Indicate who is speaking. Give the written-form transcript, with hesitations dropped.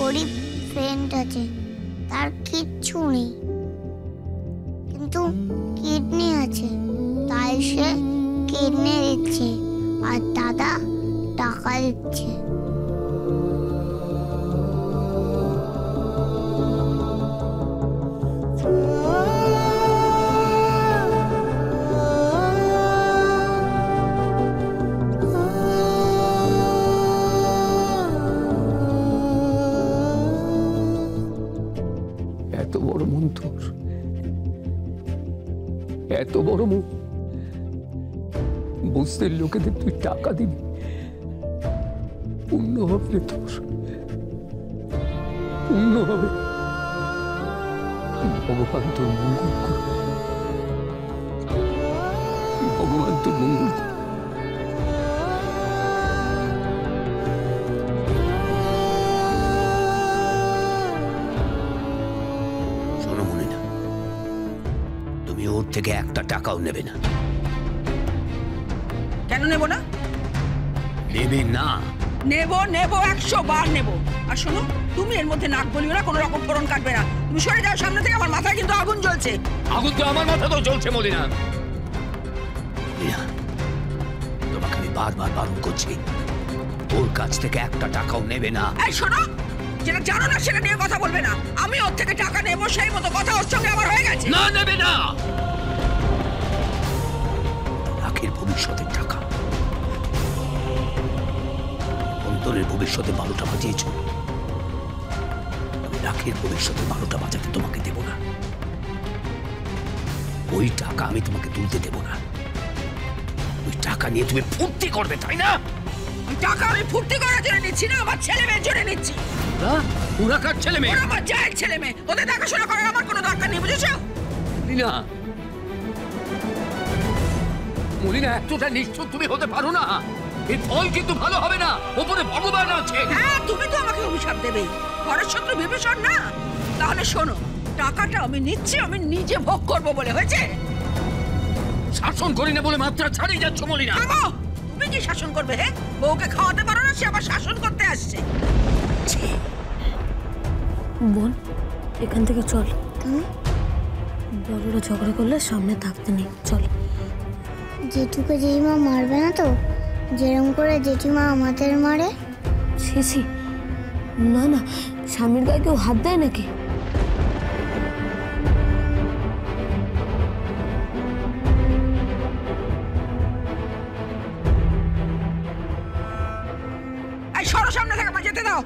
Speaker 1: গরিব ফ্রেন্ড আছে, তার কিচ্ছু নেই, কিন্তু কিডনি আছে, তাই সে কিডনি দিচ্ছে আর দাদা টাকা দিচ্ছে।
Speaker 2: এত বড় মন তোর, এত বড় মুখ, বুঝতের লোকেদের তুই টাকা দিবি, পূর্ণ হবে রে তোর, পূর্ণ হবে। ভগবান তোর মঙ্গল করবে, ভগবান তোর মঙ্গল করবে।
Speaker 3: শোনো মনিনা, তুমি ওর থেকে একটা টাকাও নেবে না।
Speaker 4: কেন নেব না?
Speaker 3: নেবে না?
Speaker 4: নেব, 100 বার নেব। আর শোনো, তুমি এর মধ্যে নাক বলিও না, কোনো রকম ফোড়ন কাটবে না। তুমি সরে যাও সামনে থেকে, আমার মাথায় কিন্তু আগুন জ্বলছে।
Speaker 3: আগুন তো আমার মাথাতেও জ্বলছে মলিনা। মলিনা, তোমাকে আমি বারবার বারণ করছি, ওর কাছ থেকে একটা টাকাও নেবে না।
Speaker 4: এই শোনো, যেটা জানো না সেটা নিয়ে কথা বলবে না। আমি ওর থেকে টাকা নেব, সেই মতো কথা ওর সঙ্গে আমার হয়ে গেছে।
Speaker 3: না, নেবে না। রাখের ভবিষ্যতের টাকা, অন্তরের ভবিষ্যতে 12টা বাজিয়েছ, আমি রাখের ভবিষ্যতে 12টা বাজাতে তোমাকে দেব না। ওই টাকা আমি তোমাকে তুলতে দেব না। ওই টাকা নিয়ে তুমি ফুর্তি করবে, তাই না?
Speaker 4: ওই টাকা আমি ফুর্তি করার জন্য নিচ্ছি না, আমার ছেলে মেয়ের জন্য নিচ্ছি।
Speaker 3: ওরা কার ছেলে মেয়ে?
Speaker 4: ওরা আমার জায়ের ছেলে মেয়ে, ওদের দেখাশোনা করার আমার কোনো দরকার নেই, বুঝেছো?
Speaker 3: মলিনা, মলিনা, এতটা নিষ্ঠুর তুমি হতে পারো না। এর ফল কিন্তু ভালো হবে না, ওপরে ভগবান আছে।
Speaker 4: হ্যাঁ, তুমি তো আমাকে অভিশাপ দেবে, ঘরের শত্রু বিভীষণ না? তাহলে শোনো, টাকাটা আমি নিচ্ছি, আমি নিজে ভোগ করবো বলে, হয়েছে?
Speaker 3: শাসন করি না বলে মাত্রা ছাড়িয়ে যাচ্ছ মলিনা।
Speaker 4: থামো! তুমি কি শাসন করবে? হে, বউকে খাওয়াতে পারো না, সে আবার শাসন করতে আসছে।
Speaker 5: বোন, এখান থেকে চল। বড়রা ঝগড়া করলে সামনে থাকতে নেই, চল।
Speaker 1: জেঠুকে জেঠিমা মারবে না তো, যেরকম করে জেঠিমা আমাদের মারে?
Speaker 5: ছি, না না, স্বামীর গায়ে কেউ হাত দেয় নাকি?
Speaker 4: এই সরো সামনে থেকে, আমার যেতে দাও।